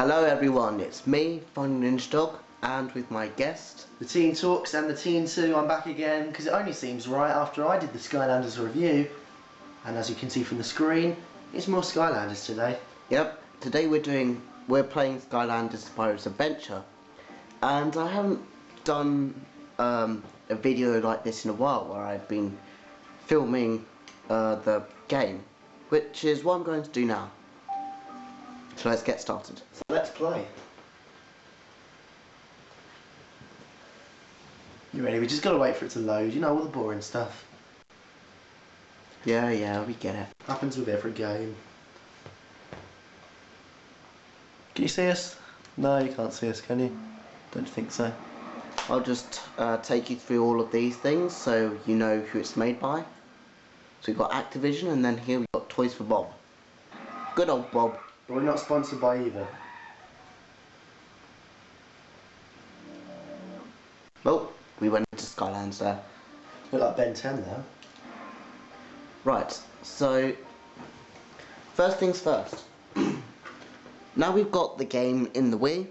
Hello everyone, it's me, Fun Ninja Dog, and with my guest, The Teen Talks and the Teen 2. I'm back again because it only seems right after I did the Skylanders review, and as you can see from the screen, it's more Skylanders today. Yep, today we're playing Skylanders Spyro's Adventure, and I haven't done a video like this in a while where I've been filming the game, which is what I'm going to do now. So let's get started. So let's play. You ready? We just gotta wait for it to load, you know, all the boring stuff. Yeah, we get it. Happens with every game. Can you see us? No, you can't see us, can you? Don't think so. I'll just take you through all of these things so you know who it's made by. So we've got Activision, and then here we've got Toys for Bob. Good old Bob. But we're not sponsored by either. Well, we went into Skylanders there. We're like Ben 10 now. Right, so first things first. Now we've got the game in the Wii,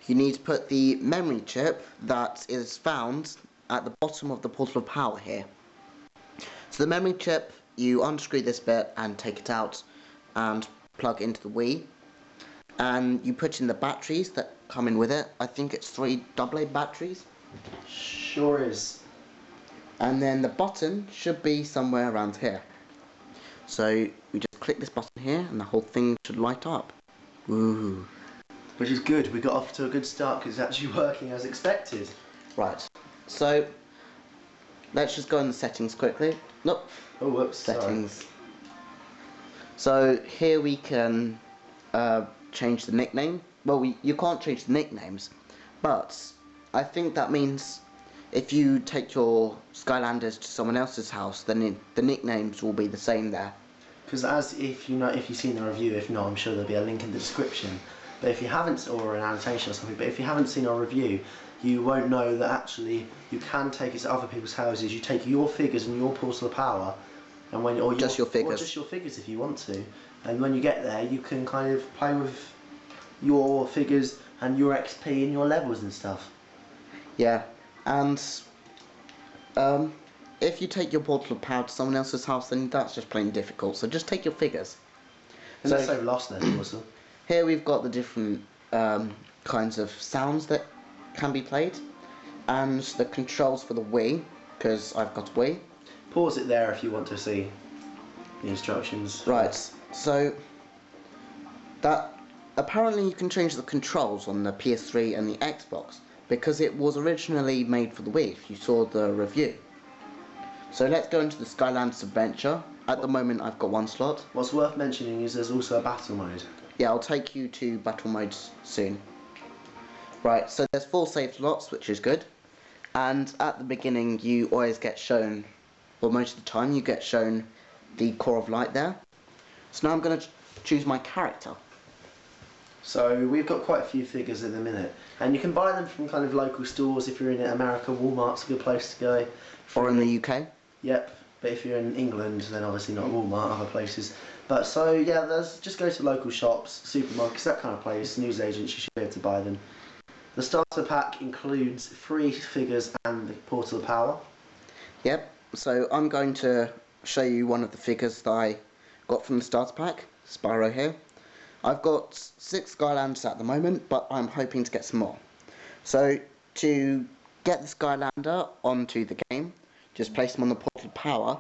you need to put the memory chip that is found at the bottom of the portal of power here. So the memory chip, you unscrew this bit and take it out and plug into the Wii, and you put in the batteries that come in with it. I think it's 3 AA batteries. Sure is. And then the button should be somewhere around here. So we just click this button here and the whole thing should light up. Ooh. Which is good, we got off to a good start because it's actually working as expected. Right, so let's just go in the settings quickly. Nope. Oh, whoops. Settings. Sorry. So here we can change the nickname. Well, you can't change the nicknames, but I think that means if you take your Skylanders to someone else's house, then the nicknames will be the same there. Because if you've seen the review, if not, I'm sure there'll be a link in the description. But if you haven't, or an annotation or something, but if you haven't seen our review, you won't know that actually you can take it to other people's houses. You take your figures and your portal of power, and just your figures. Or just your figures if you want to. And when you get there, you can kind of play with your figures and your XP and your levels and stuff. Yeah, and if you take your portal of power to someone else's house, then that's just plain difficult. So just take your figures. And so, let's say lost then, also. Here we've got the different kinds of sounds that can be played, and the controls for the Wii, because I've got a Wii. Pause it there if you want to see the instructions. Right, so that apparently you can change the controls on the PS3 and the Xbox because it was originally made for the Wii, if you saw the review. So let's go into the Skylanders Adventure. At the moment I've got 1 slot. What's worth mentioning is there's also a battle mode. Yeah, I'll take you to battle modes soon. Right, so there's 4 save slots, which is good. And at the beginning you always get shown, well, most of the time you get shown the core of light there. So now I'm going to choose my character. So we've got quite a few figures at the minute, and you can buy them from kind of local stores. If you're in America, Walmart's a good place to go. Or in the UK. Yep, but if you're in England, then obviously not Walmart, other places. But so yeah, just go to local shops, supermarkets, that kind of place, newsagents, you should be able to buy them. The starter pack includes 3 figures and the portal of power. Yep, so I'm going to show you one of the figures that I got from the starter pack, Spyro here. I've got 6 Skylanders at the moment, but I'm hoping to get some more. So to get the Skylander onto the game, just place him on the portal of power,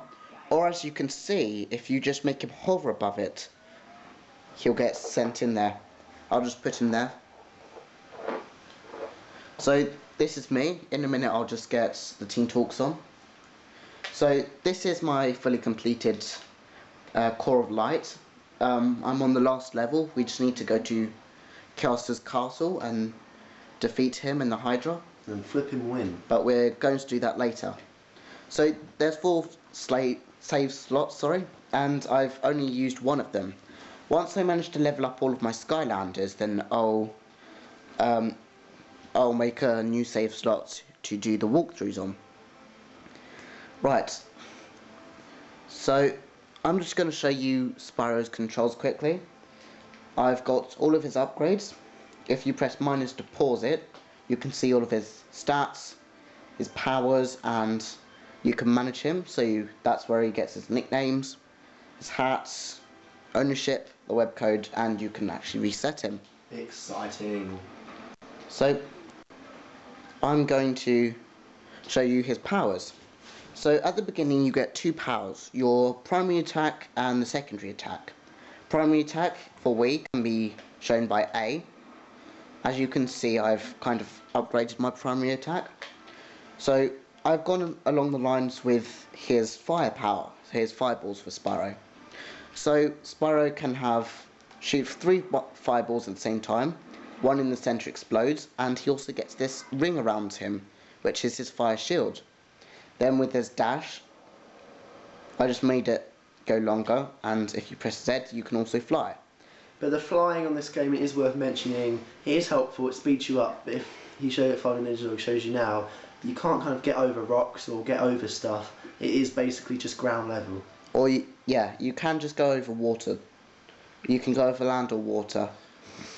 or as you can see, if you just make him hover above it, he'll get sent in there. I'll just put him there. So this is me. In a minute I'll just get the Teen Talks on. So this is my fully completed core of light. I'm on the last level. We just need to go to Chaos's castle and defeat him and the Hydra. And flip him win. But we're going to do that later. So there's 4 save slots, and I've only used 1 of them. Once I manage to level up all of my Skylanders, then I'll make a new save slot to do the walkthroughs on. Right. So I'm just going to show you Spyro's controls quickly. I've got all of his upgrades. if you press minus to pause it, you can see all of his stats, his powers, and you can manage him. So that's where he gets his nicknames, his hats, ownership, the web code, and you can actually reset him. Exciting. So I'm going to show you his powers. So at the beginning you get two powers, your primary attack and the secondary attack. Primary attack for Wii can be shown by A. As you can see, I've kind of upgraded my primary attack. So I've gone along the lines with his firepower, his fireballs for Spyro. So Spyro can shoot 3 fireballs at the same time, one in the centre explodes, and he also gets this ring around him, which is his fire shield. Then with his dash, I just made it go longer, and if you press Z you can also fly. But the flying on this game, it is worth mentioning, it is helpful, it speeds you up, but if he showed it 5 minutes ago, it shows you now, you can't kind of get over rocks or get over stuff. It is basically just ground level. Or yeah, you can just go over water. You can go over land or water.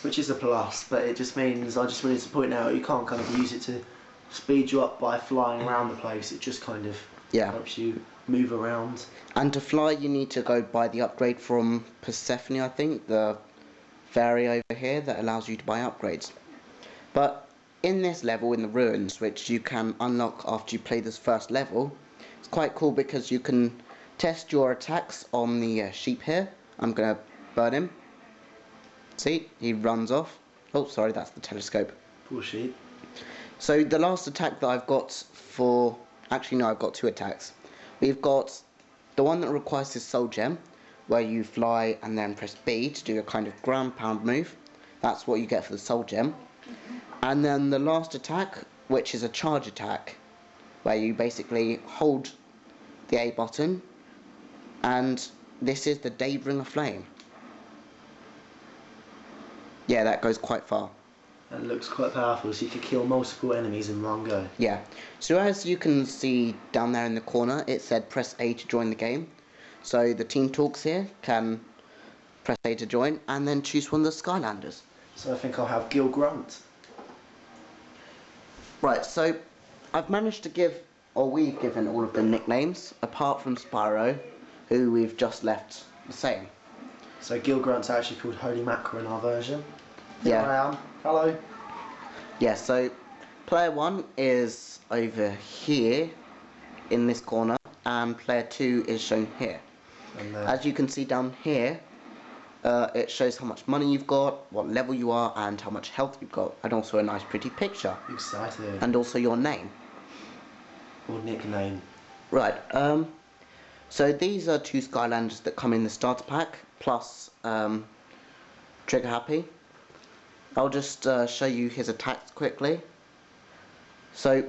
Which is a plus, but it just means, I just wanted to point out, you can't kind of use it to speed you up by flying around the place. It just kind of helps you move around. And to fly you need to go buy the upgrade from Persephone, I think, the fairy over here that allows you to buy upgrades. But in this level, in the ruins, which you can unlock after you play this first level, it's quite cool because you can test your attacks on the sheep here. I'm going to burn him. See, he runs off. Oh, sorry, that's the telescope. Poor sheep. So the last attack that I've got for... Actually, no, I've got 2 attacks. We've got the one that requires his soul gem, where you fly and then press B to do a kind of ground pound move. That's what you get for the soul gem. And then the last attack, which is a charge attack, where you basically hold the A button, and this is the Daybring of Flame. Yeah, that goes quite far. And it looks quite powerful, so you can kill multiple enemies in one go. Yeah. So as you can see down there in the corner, it said press A to join the game. So the TheTeenTalks here can press A to join, and then choose one of the Skylanders. So I think I'll have Gill Grunt. Right, so I've managed to give, or we've given all of the nicknames, apart from Spyro, who we've just left the same. So Gill Grunt's actually called Holy Mackerel in our version. Here Yeah. I am. Hello. Yeah, so player 1 is over here in this corner, and player 2 is shown here. And As you can see down here, it shows how much money you've got, what level you are, and how much health you've got, and also a nice pretty picture. excited. And also your name. Or nickname. Right, so these are 2 Skylanders that come in the starter pack, plus Trigger Happy. I'll just show you his attacks quickly. So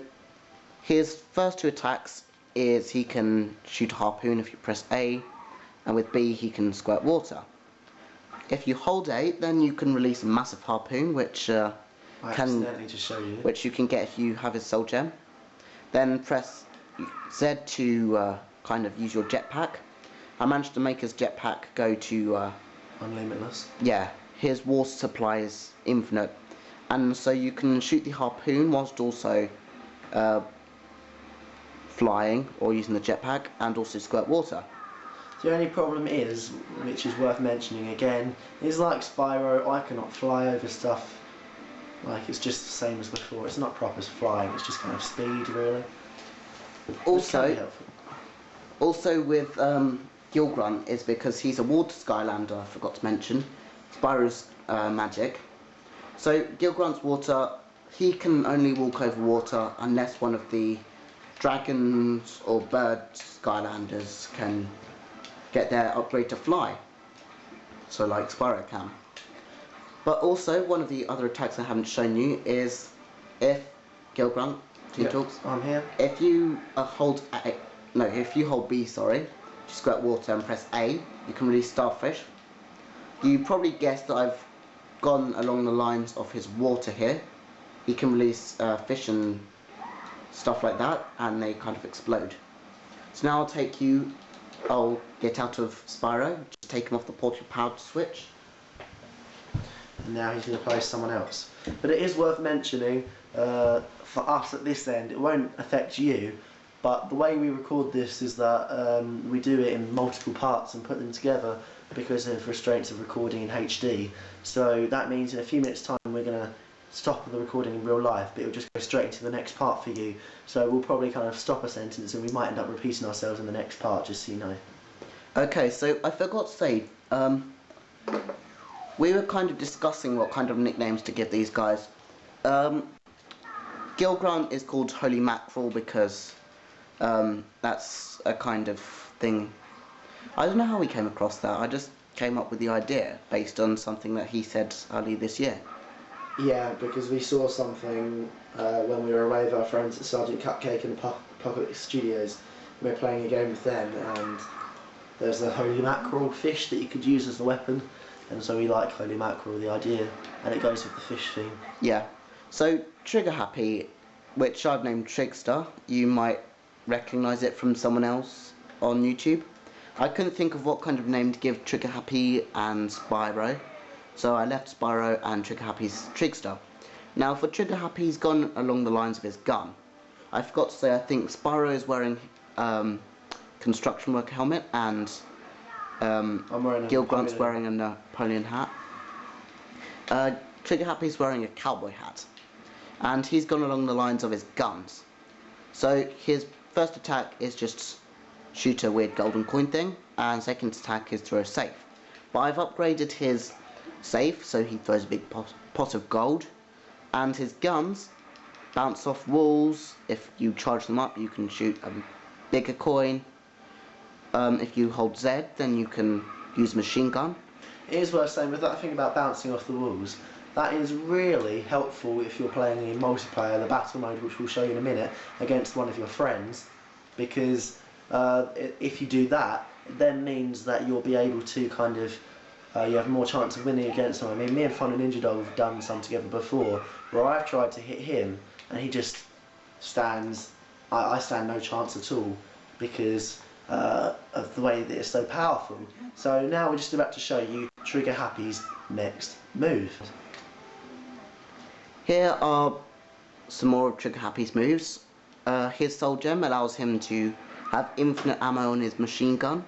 his first 2 attacks is he can shoot a harpoon if you press A, and with B he can squirt water. If you hold A, then you can release a massive harpoon, which accidentally just show you. which you can get if you have his soul gem. Then press Z to kind of use your jetpack. I managed to make his jetpack go to Unlimitless. yeah, his water supply is infinite, and so you can shoot the harpoon whilst also flying or using the jetpack, and also squirt water. The only problem is, which is worth mentioning again, is like Spyro, I cannot fly over stuff. Like, it's just the same as before. It's not proper flying, it's just kind of speed, really. Also with Gill Grunt is because he's a water Skylander, I forgot to mention. Spyro's magic. So Gill Grunt's water, he can only walk over water unless one of the dragons or bird Skylanders can get their upgrade to fly. So like Spyro can. But also one of the other attacks I haven't shown you is if Gill Grunt, TheTeenTalks, I'm here. if you hold A, no, if you hold B, sorry, to squirt water and press A, you can release starfish. You probably guessed that I've gone along the lines of his water here. He can release fish and stuff like that, and they kind of explode. So now I'll get out of Spyro, just take him off the portable powered switch. and now he's going to play someone else. But it is worth mentioning, for us at this end, it won't affect you, but the way we record this is that we do it in multiple parts and put them together because of restraints of recording in HD. So that means in a few minutes time we're going to stop the recording in real life, but it'll just go straight into the next part for you. So we'll probably kind of stop a sentence and we might end up repeating ourselves in the next part, just so you know. Okay, so I forgot to say, we were kind of discussing what kind of nicknames to give these guys. Gill Grunt is called Holy Mackerel because that's a kind of thing. I don't know how we came across that. I just came up with the idea based on something that he said earlier this year. Yeah, because we saw something when we were away with our friends at Sergeant Cupcake and Puppet Studios. We were playing a game with them, and there's a Holy Mackerel fish that you could use as the weapon, and so we like Holy Mackerel, the idea, and it goes with the fish theme. Yeah. So Trigger Happy, which I've named Trigster, you might recognise it from someone else on YouTube. I couldn't think of what kind of name to give Trigger Happy and Spyro, so I left Spyro and Trigger Happy's Trigster. Now for Trigger Happy, he's gone along the lines of his gun. I forgot to say, I think Spyro is wearing construction worker helmet, and Gill Grunt's wearing a Napoleon hat. Trigger Happy's wearing a cowboy hat, and he's gone along the lines of his guns. So his first attack is just shoot a weird golden coin thing, and second attack is throw a safe. But I've upgraded his safe so he throws a big pot of gold, and his guns bounce off walls. If you charge them up, you can shoot a bigger coin. If you hold Z, then you can use a machine gun. It is worth saying, with that thing about bouncing off the walls, that is really helpful if you're playing in multiplayer, the battle mode, which we'll show you in a minute, against one of your friends, because if you do that, it then means that you'll be able to kind of, you have more chance of winning against them. I mean, me and Fun and Ninja Dog have done some together before, where I've tried to hit him, and he just stands, I stand no chance at all, because of the way that it's so powerful. So now we're just about to show you Trigger Happy's next move. Here are some more of Trigger Happy's moves. His Soul Gem allows him to have infinite ammo on his machine gun,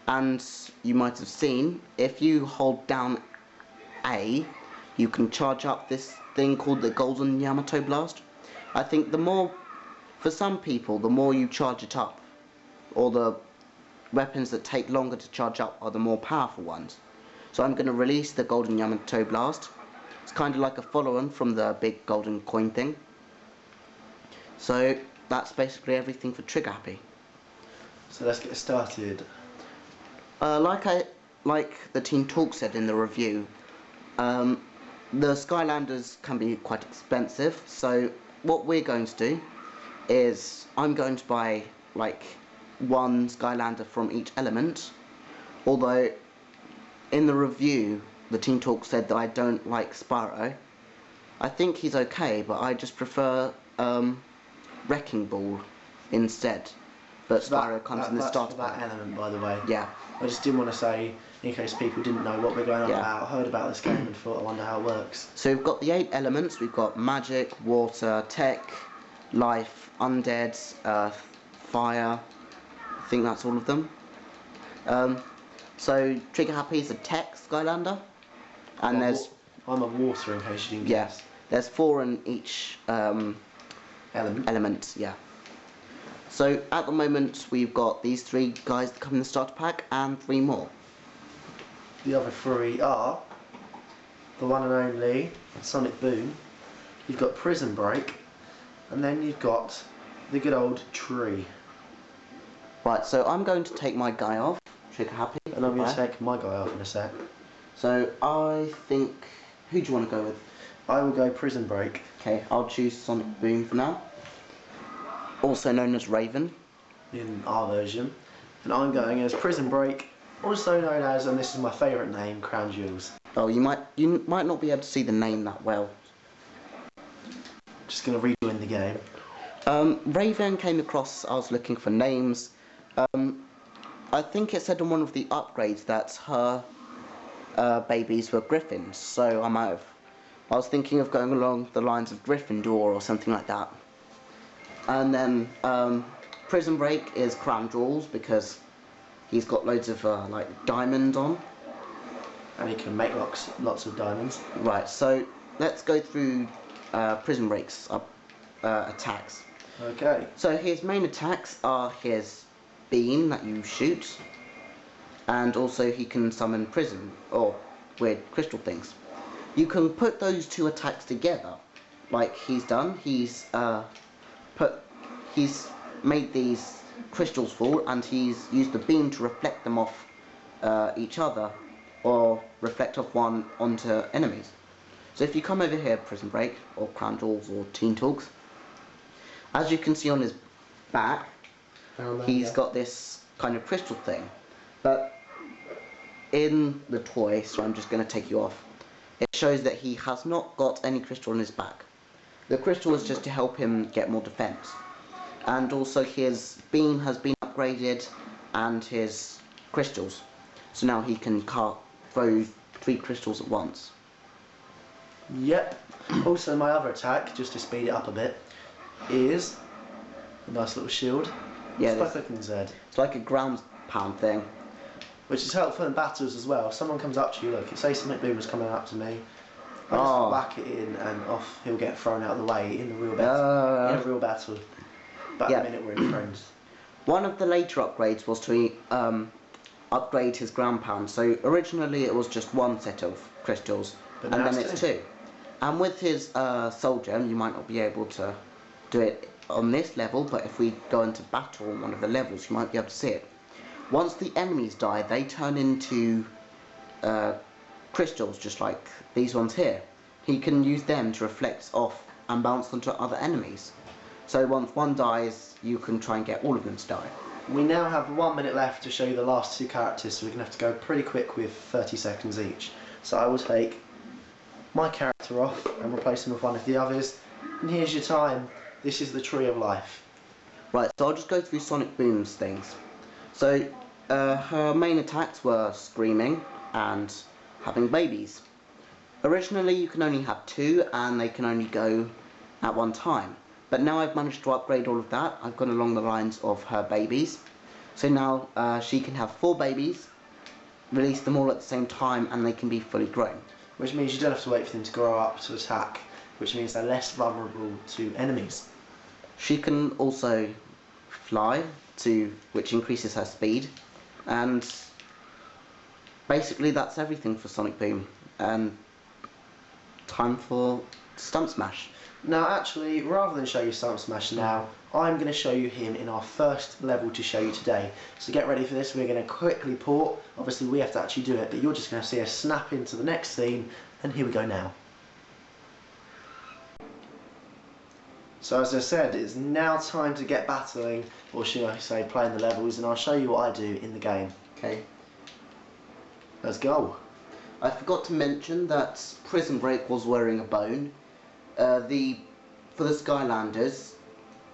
and you might have seen, if you hold down A, you can charge up this thing called the Golden Yamato Blast. I think the more, for some people, the more you charge it up, or the weapons that take longer to charge up are the more powerful ones. So I'm going to release the Golden Yamato Blast. It's kind of like a follow-on from the big golden coin thing. So that's basically everything for Trigger Happy. So let's get started. Like the TheTeenTalks said in the review, the Skylanders can be quite expensive. So what we're going to do is I'm going to buy like one Skylander from each element. Although in the review, the TheTeenTalks said that I don't like Spyro. I think he's okay, but I just prefer Wrecking Ball instead. But Spyro comes in the starter pack. That element, by the way. Yeah. I just didn't want to say, in case people didn't know what we're going on about, heard about this game and thought, I wonder how it works. So we've got the 8 elements. We've got magic, water, tech, life, undead, earth, fire. I think that's all of them. So Trigger Happy is a tech Skylander, and I'm a water, in case you didn't guess. There's 4 in each element. Yeah. So at the moment we've got these 3 guys that come in the starter pack and 3 more. The other 3 are the one and only Sonic Boom. You've got Prism Break, and then you've got the good old Tree. Right, so I'm going to take my guy off, Trigger Happy. And I'm going to take my guy off in a sec. So I think, who do you want to go with? I will go Prism Break. Okay, I'll choose Sonic Boom for now. Also known as Raven. In our version. And I'm going as Prism Break, also known as, and this is my favourite name, Crown Jewels. Oh, you might not be able to see the name that well. Just going to rejoin the game. Raven came across, I was looking for names. I think it said on one of the upgrades that her babies were griffins, so I was thinking of going along the lines of Gryffindor or something like that. And then Prison Break is Crown Jewels because he's got loads of like diamonds on. And he can make lots of diamonds. Right, so let's go through Prison Break's attacks. Okay. So his main attacks are his beam that you shoot, and also he can summon prism or weird crystal things. You can put those two attacks together, like he's done. He's made these crystals fall, and he's used the beam to reflect them off each other, or reflect off one onto enemies. So if you come over here, Prison Break, or Crown Jewels, or TeenTalks, as you can see on his back, he's got this kind of crystal thing. But in the toy, so I'm just going to take you off, it shows that he has not got any crystal on his back. The crystal is just to help him get more defense. And also his beam has been upgraded, and his crystals. So now he can throw 3 crystals at once. Yep. Also my other attack, just to speed it up a bit, is a nice little shield. Yeah, it's like a Z. It's like a ground pound thing. Which is helpful in battles as well. If someone comes up to you, look, say Sonic Boom was coming up to me, I just whack it in and off he'll get thrown out of the way in the real battle. In a real battle. But at the minute we're in friends. One of the later upgrades was to upgrade his ground pound. So originally it was just 1 set of crystals, and then it's 2. And with his soul gem, you might not be able to do it on this level, but if we go into battle on one of the levels, you might be able to see it. Once the enemies die, they turn into crystals, just like these ones here. He can use them to reflect off and bounce onto other enemies. So once one dies, you can try and get all of them to die. We now have 1 minute left to show you the last 2 characters, so we're going to have to go pretty quick with 30 seconds each. So I will take my character off and replace him with one of the others. And here's your time. This is the Tree of Life. Right, so I'll just go through Sonic Boom's things. So her main attacks were screaming and having babies. Originally you can only have 2, and they can only go at one time. But now I've managed to upgrade all of that. I've gone along the lines of her babies. So now she can have 4 babies, release them all at the same time, and they can be fully grown. Which means you don't have to wait for them to grow up to attack, which means they're less vulnerable to enemies. She can also fly, which increases her speed. And basically that's everything for Sonic Boom. And time for Stump Smash. Now actually, rather than show you Stump Smash now, I'm going to show you him in our first level to show you today. So get ready for this. We're going to quickly port. Obviously we have to actually do it, but you're just going to see us snap into the next scene, and here we go now. So as I said, it's now time to get battling, or should I say playing the levels, and I'll show you what I do in the game. Okay. Let's go. I forgot to mention that Prison Break was wearing a bone. For the Skylanders,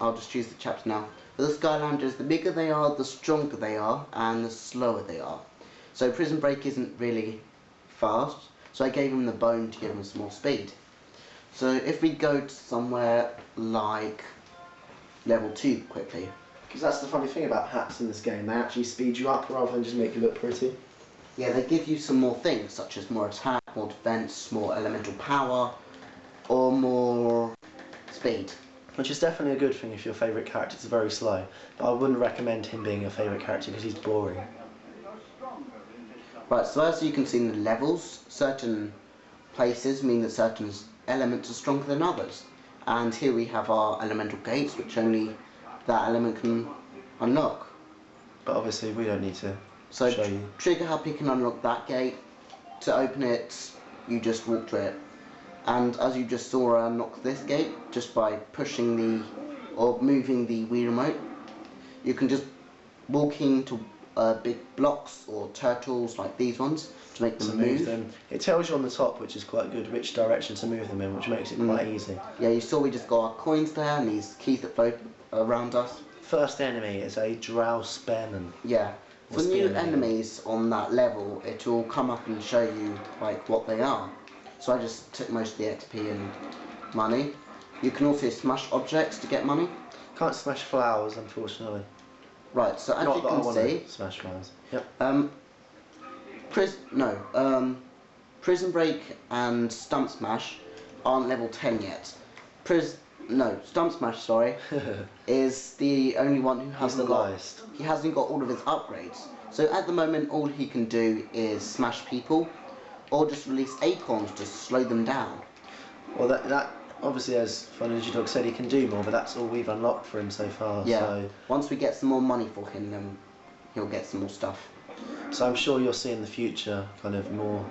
I'll just choose the chapter now. For the Skylanders, the bigger they are, the stronger they are, and the slower they are. So Prison Break isn't really fast, so I gave him the bone to give him some more speed. So if we go to somewhere like level 2 quickly. Because that's the funny thing about hats in this game, they actually speed you up rather than just make you look pretty. Yeah, they give you some more things, such as more attack, more defense, more elemental power, or more speed. Which is definitely a good thing if your favourite character is very slow, but I wouldn't recommend him being your favourite character because he's boring. Right, so as you can see in the levels, certain places mean that certain elements are stronger than others. And here we have our elemental gates, which only that element can unlock. But obviously we don't need to so show you. Trigger Happy can unlock that gate. To open it, you just walk to it. And as you just saw, I unlocked this gate just by pushing or moving the Wii remote. You can just walk into big blocks or turtles like these ones to make them move. It tells you on the top, which is quite good, which direction to move them in, which makes it quite easy. Yeah, you saw we just got our coins there and these keys that float around us. First enemy is a Drow Spearman. Yeah, For new enemies on that level, it will come up and show you like what they are. So I just took most of the XP and money. You can also smash objects to get money. Can't smash flowers, unfortunately. Right, so as you can see, smash flowers. Yep. Prism Break and Stump Smash aren't level 10 yet. Stump Smash, sorry, is the only one who hasn't got. He hasn't got all of his upgrades. So at the moment, all he can do is smash people, or just release acorns to slow them down. Well, that obviously, as Ninja Dog said, he can do more, but that's all we've unlocked for him so far. Yeah. So once we get some more money for him, then he'll get some more stuff. So I'm sure you'll see in the future kind of more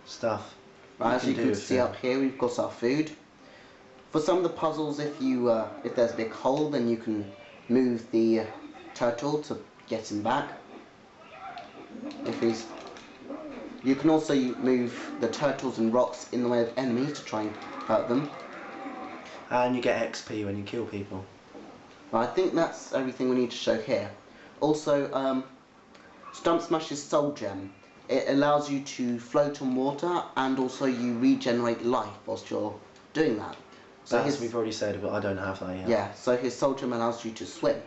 stuff. Right, as you can see up here, we've got our food. For some of the puzzles, if there's a big hole, then you can move the turtle to get him back. You can also move the turtles and rocks in the way of enemies to try and hurt them. And you get XP when you kill people. I think that's everything we need to show here. Also, Stump Smash's Soul Gem. It allows you to float on water, and also you regenerate life whilst you're doing that. So we've already said, but I don't have that yet. Yeah, so his Soul Gem allows you to swim.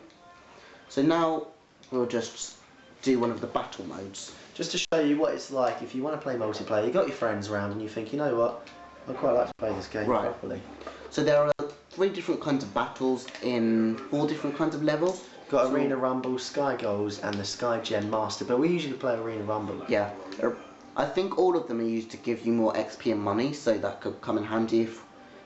So now we'll just do one of the battle modes. Just to show you what it's like if you want to play multiplayer, you got your friends around and you think, you know what, I'd quite like to play this game properly. So there are 3 different kinds of battles in 4 different kinds of levels. Got Arena Rumble, Sky Goals and the Sky Gen Master, but we usually play Arena Rumble. Yeah, I think all of them are used to give you more XP and money, so that could come in handy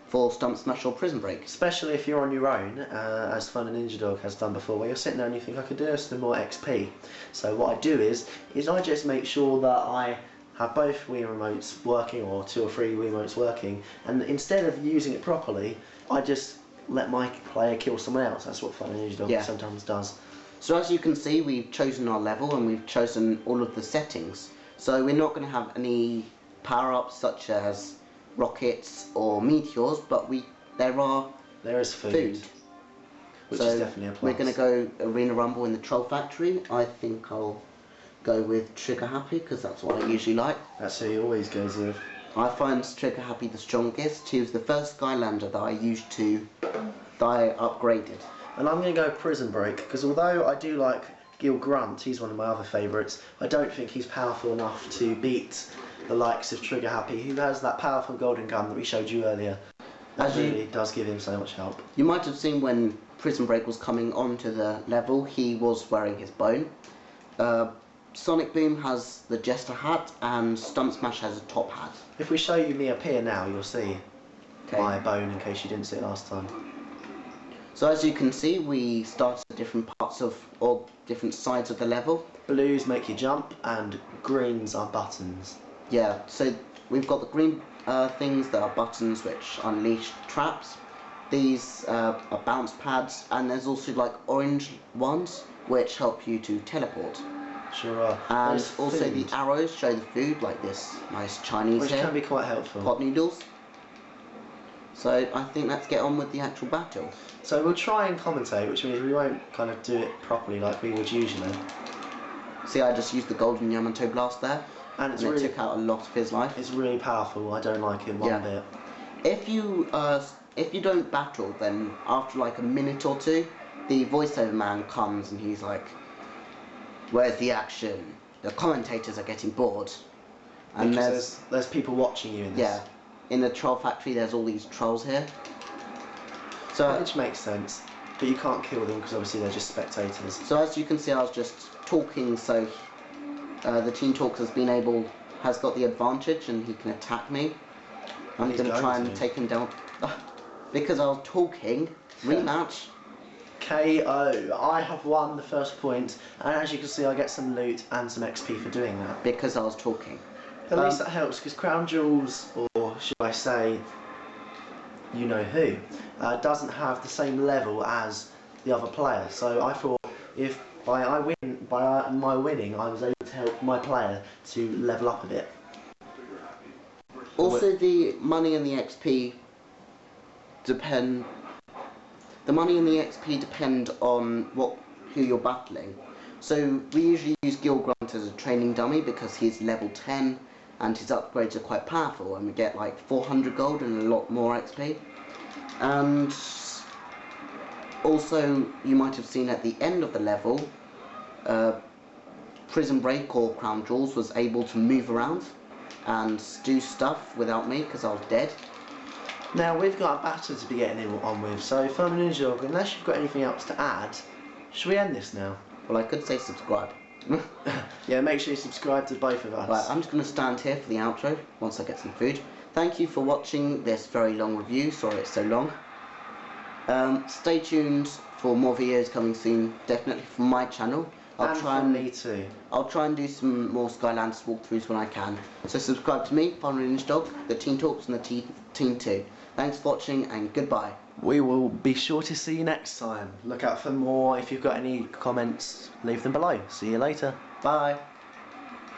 for Stump Smash or Prism Break. Especially if you're on your own, as Fun and Ninja Dog has done before, where you're sitting there and you think, I could do some more XP. So what I do is I just make sure that I have both Wii remotes working, or 2 or 3 Wii remotes working, and instead of using it properly, I just let my player kill someone else. That's what Fun and Ninja Dog sometimes does. So as you can see, we've chosen our level and we've chosen all of the settings. So we're not going to have any power-ups such as rockets or meteors, but there is food. Which is definitely a plus. We're going to go Arena Rumble in the Troll Factory. I think I'll go with Trigger Happy because that's what I usually like. That's who he always goes with. I find Trigger Happy the strongest. He was the first Skylander that I upgraded. And I'm going to go Prism Break because although I do like Gill Grunt, he's one of my other favourites, I don't think he's powerful enough to beat the likes of Trigger Happy, who has that powerful golden gun that we showed you earlier. That really does give him so much help. You might have seen when Prism Break was coming onto the level, he was wearing his bone. Sonic Boom has the Jester hat and Stump Smash has a top hat. If we show you me up here now, you'll see my bone in case you didn't see it last time. So as you can see, we start at different parts of, or different sides of the level. Blues make you jump and greens are buttons. Yeah, so we've got the green things that are buttons which unleash traps. These are bounce pads, and there's also like orange ones which help you to teleport. Sure are. And also the arrows show the food, like this nice Chinese which can be quite helpful. Pot noodles. So I think let's get on with the actual battle. So we'll try and commentate, which means we won't kind of do it properly like we would usually. See, I just used the golden Yamato blast there, and it took out a lot of his life. It's really powerful. I don't like it one bit. If you don't battle, then after like a minute or 2, the voiceover man comes and he's like, "Where's the action? The commentators are getting bored." And because there's people watching you in this. Yeah, in the Troll Factory there's all these trolls here. So which makes sense, but you can't kill them because obviously they're just spectators. So as you can see, I was just talking, so TheTeenTalks has got the advantage and he can attack me. I'm going to try and take him down because I was talking. Rematch. KO. I have won the first point, and as you can see I get some loot and some XP for doing that. Because I was talking. At least that helps, because Crown Jewels, or should I say, you know who, doesn't have the same level as the other player. So I thought if by my winning I was able to help my player to level up a bit. Also, the money and the XP depend on who you're battling. So we usually use Gill Grunt as a training dummy because he's level 10 and his upgrades are quite powerful, and we get like 400 gold and a lot more XP. And also you might have seen at the end of the level, Prism Break or Crown Jewels was able to move around and do stuff without me because I was dead. Now we've got a battle to be getting on with, so Fun Ninja, unless you've got anything else to add, should we end this now? Well, I could say subscribe. Yeah, make sure you subscribe to both of us. Right, I'm just going to stand here for the outro once I get some food. Thank you for watching this very long review. Sorry it's so long. Stay tuned for more videos coming soon, definitely from my channel. I'll try and do some more Skylanders walkthroughs when I can. So subscribe to me, Fun Ninja Dog, TheTeenTalks and TheTeen2. Thanks for watching and goodbye. We will be sure to see you next time. Look out for more. If you've got any comments, leave them below. See you later. Bye.